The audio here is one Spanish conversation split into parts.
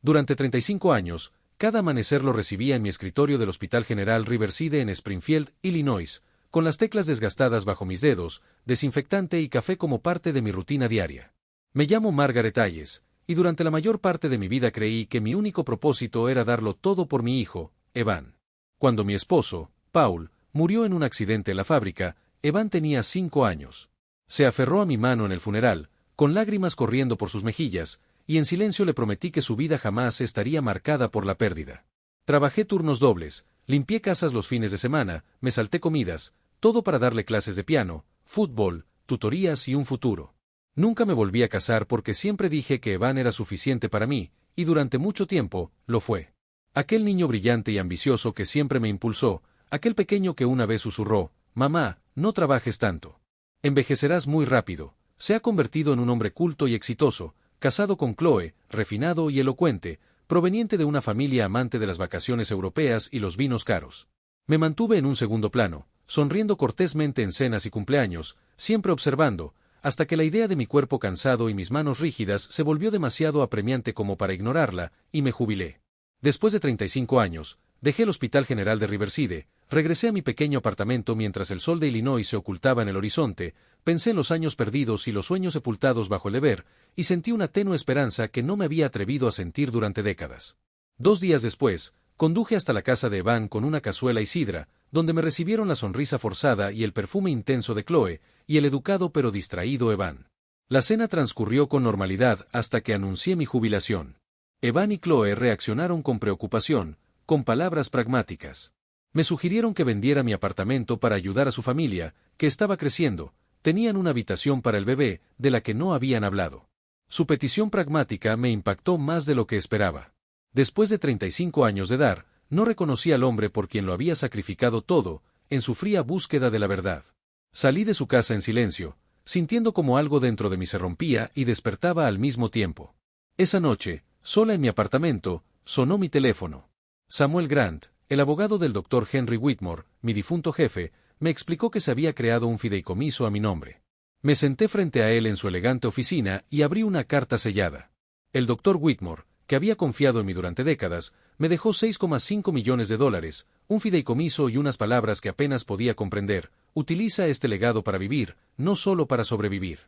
Durante 35 años, cada amanecer lo recibía en mi escritorio del Hospital General Riverside en Springfield, Illinois, con las teclas desgastadas bajo mis dedos, desinfectante y café como parte de mi rutina diaria. Me llamo Margaret Ayes, y durante la mayor parte de mi vida creí que mi único propósito era darlo todo por mi hijo, Evan. Cuando mi esposo, Paul, murió en un accidente en la fábrica, Evan tenía 5 años. Se aferró a mi mano en el funeral, con lágrimas corriendo por sus mejillas, y en silencio le prometí que su vida jamás estaría marcada por la pérdida. Trabajé turnos dobles, limpié casas los fines de semana, me salté comidas, todo para darle clases de piano, fútbol, tutorías y un futuro. Nunca me volví a casar porque siempre dije que Evan era suficiente para mí, y durante mucho tiempo, lo fue. Aquel niño brillante y ambicioso que siempre me impulsó, aquel pequeño que una vez susurró, «Mamá, no trabajes tanto. Envejecerás muy rápido», se ha convertido en un hombre culto y exitoso, casado con Chloe, refinado y elocuente, proveniente de una familia amante de las vacaciones europeas y los vinos caros. Me mantuve en un segundo plano, sonriendo cortésmente en cenas y cumpleaños, siempre observando, hasta que la idea de mi cuerpo cansado y mis manos rígidas se volvió demasiado apremiante como para ignorarla, y me jubilé. Después de 35 años, dejé el Hospital General de Riverside, regresé a mi pequeño apartamento mientras el sol de Illinois se ocultaba en el horizonte, pensé en los años perdidos y los sueños sepultados bajo el deber, y sentí una tenue esperanza que no me había atrevido a sentir durante décadas. 2 días después, conduje hasta la casa de Evan con una cazuela y sidra, donde me recibieron la sonrisa forzada y el perfume intenso de Chloe, y el educado pero distraído Evan. La cena transcurrió con normalidad hasta que anuncié mi jubilación. Evan y Chloe reaccionaron con preocupación, con palabras pragmáticas. Me sugirieron que vendiera mi apartamento para ayudar a su familia, que estaba creciendo, tenían una habitación para el bebé, de la que no habían hablado. Su petición pragmática me impactó más de lo que esperaba. Después de 35 años de dar, no reconocí al hombre por quien lo había sacrificado todo, en su fría búsqueda de la verdad. Salí de su casa en silencio, sintiendo como algo dentro de mí se rompía y despertaba al mismo tiempo. Esa noche, sola en mi apartamento, sonó mi teléfono. Samuel Grant, el abogado del Dr. Henry Whitmore, mi difunto jefe, me explicó que se había creado un fideicomiso a mi nombre. Me senté frente a él en su elegante oficina y abrí una carta sellada. El Dr. Whitmore, que había confiado en mí durante décadas, me dejó $6,5 millones, un fideicomiso y unas palabras que apenas podía comprender: utiliza este legado para vivir, no solo para sobrevivir.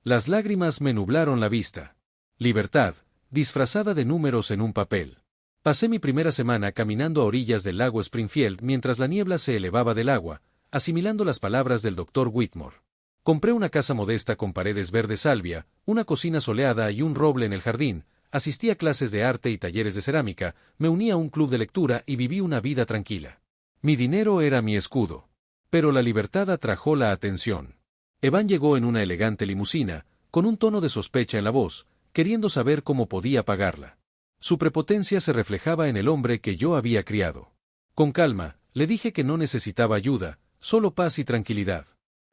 Las lágrimas me nublaron la vista. Libertad, disfrazada de números en un papel. Pasé mi primera semana caminando a orillas del lago Springfield mientras la niebla se elevaba del agua, asimilando las palabras del Dr. Whitmore. Compré una casa modesta con paredes verde salvia, una cocina soleada y un roble en el jardín, asistí a clases de arte y talleres de cerámica, me uní a un club de lectura y viví una vida tranquila. Mi dinero era mi escudo. Pero la libertad atrajo la atención. Evan llegó en una elegante limusina, con un tono de sospecha en la voz, queriendo saber cómo podía pagarla. Su prepotencia se reflejaba en el hombre que yo había criado. Con calma, le dije que no necesitaba ayuda, solo paz y tranquilidad.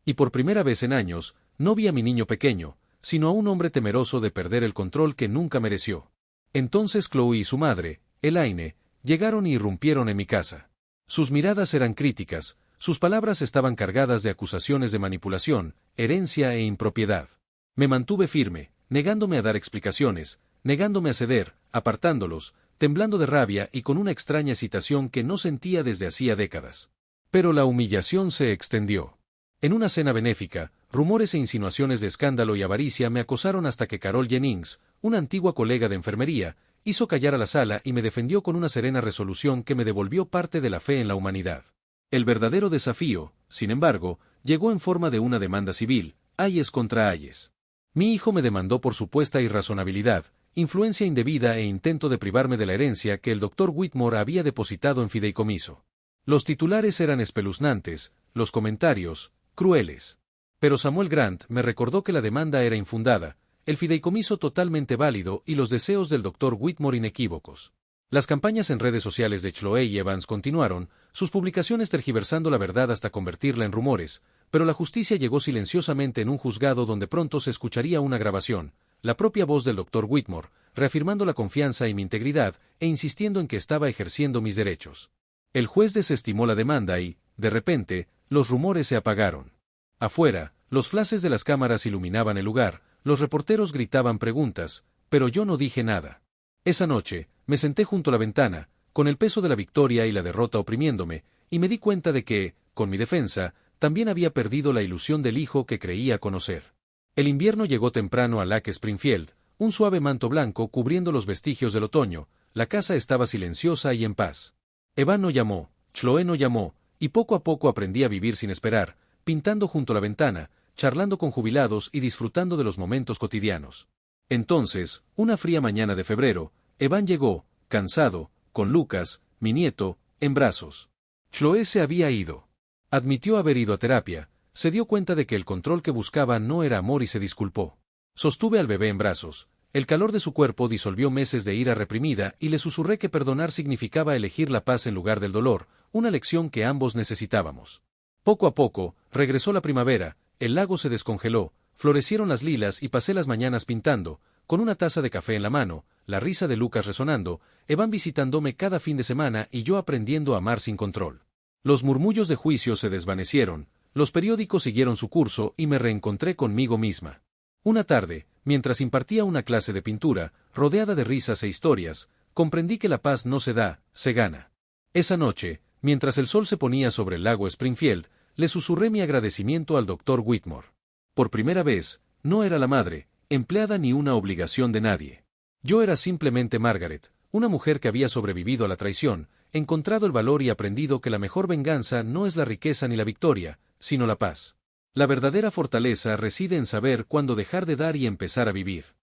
Y por primera vez en años, no vi a mi niño pequeño, sino a un hombre temeroso de perder el control que nunca mereció. Entonces Chloe y su madre, Elaine, llegaron y irrumpieron en mi casa. Sus miradas eran críticas, sus palabras estaban cargadas de acusaciones de manipulación, herencia e impropiedad. Me mantuve firme, negándome a dar explicaciones, negándome a ceder, apartándolos, temblando de rabia y con una extraña excitación que no sentía desde hacía décadas. Pero la humillación se extendió. En una cena benéfica, rumores e insinuaciones de escándalo y avaricia me acosaron hasta que Carol Jennings, una antigua colega de enfermería, hizo callar a la sala y me defendió con una serena resolución que me devolvió parte de la fe en la humanidad. El verdadero desafío, sin embargo, llegó en forma de una demanda civil, Ayes contra Ayes. Mi hijo me demandó por supuesta irrazonabilidad, influencia indebida e intento de privarme de la herencia que el Dr. Whitmore había depositado en fideicomiso. Los titulares eran espeluznantes, los comentarios, crueles. Pero Samuel Grant me recordó que la demanda era infundada, el fideicomiso totalmente válido y los deseos del Dr. Whitmore inequívocos. Las campañas en redes sociales de Chloe y Evans continuaron, sus publicaciones tergiversando la verdad hasta convertirla en rumores, pero la justicia llegó silenciosamente en un juzgado donde pronto se escucharía una grabación, la propia voz del Dr. Whitmore, reafirmando la confianza y mi integridad e insistiendo en que estaba ejerciendo mis derechos. El juez desestimó la demanda y, de repente, los rumores se apagaron. Afuera, los flashes de las cámaras iluminaban el lugar, los reporteros gritaban preguntas, pero yo no dije nada. Esa noche, me senté junto a la ventana, con el peso de la victoria y la derrota oprimiéndome, y me di cuenta de que, con mi defensa, también había perdido la ilusión del hijo que creía conocer. El invierno llegó temprano a Lake Springfield, un suave manto blanco cubriendo los vestigios del otoño. La casa estaba silenciosa y en paz. Evan no llamó, Chloe no llamó, y poco a poco aprendí a vivir sin esperar, pintando junto a la ventana, charlando con jubilados y disfrutando de los momentos cotidianos. Entonces, una fría mañana de febrero, Evan llegó, cansado, con Lucas, mi nieto, en brazos. Chloe se había ido. Admitió haber ido a terapia, se dio cuenta de que el control que buscaba no era amor y se disculpó. Sostuve al bebé en brazos. El calor de su cuerpo disolvió meses de ira reprimida y le susurré que perdonar significaba elegir la paz en lugar del dolor, una lección que ambos necesitábamos. Poco a poco, regresó la primavera, el lago se descongeló, florecieron las lilas y pasé las mañanas pintando, con una taza de café en la mano, la risa de Lucas resonando, Evan visitándome cada fin de semana y yo aprendiendo a amar sin control. Los murmullos de juicio se desvanecieron, los periódicos siguieron su curso y me reencontré conmigo misma. Una tarde, mientras impartía una clase de pintura, rodeada de risas e historias, comprendí que la paz no se da, se gana. Esa noche, mientras el sol se ponía sobre el lago Springfield, le susurré mi agradecimiento al Dr. Whitmore. Por primera vez, no era la madre, empleada ni una obligación de nadie. Yo era simplemente Margaret, una mujer que había sobrevivido a la traición, encontrado el valor y aprendido que la mejor venganza no es la riqueza ni la victoria, sino la paz. La verdadera fortaleza reside en saber cuándo dejar de dar y empezar a vivir.